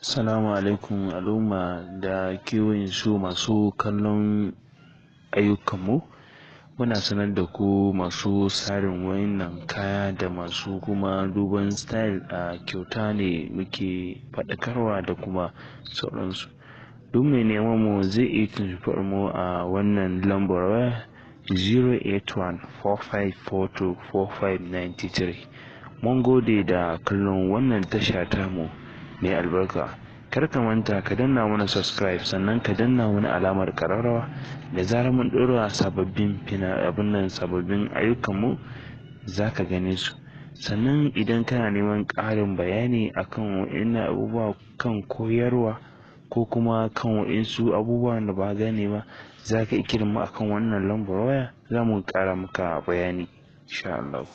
Assalamu alaikum al'umma da kewayen su masu kallon ayyukanmu. Muna sanar da ku masu tsarin wayannan kaya da masu kuma duban style a kyauta ne muke faɗakarwa da kuma sauransu. Duk mai neman mu zai iya tuntuɓar mu a wannan lambar waya 08145424593. Mun gode da kallon wannan tasha tamu mai albarka. Kar ka manta ka danna mana subscribe sannan ka danna wani alamar ƙararrawa da zarar mun ɗora sababbin sababbin ayyukanmu za ka gane su. Sannan idan kana neman ƙarin bayani akan wa'innan abubuwa kan koyarwa ko kuma kan wa'insu abubuwan da ba gane ba, za ka iya kiran mu akan wannan lambar waya za mu ƙara maka bayani insha Allah.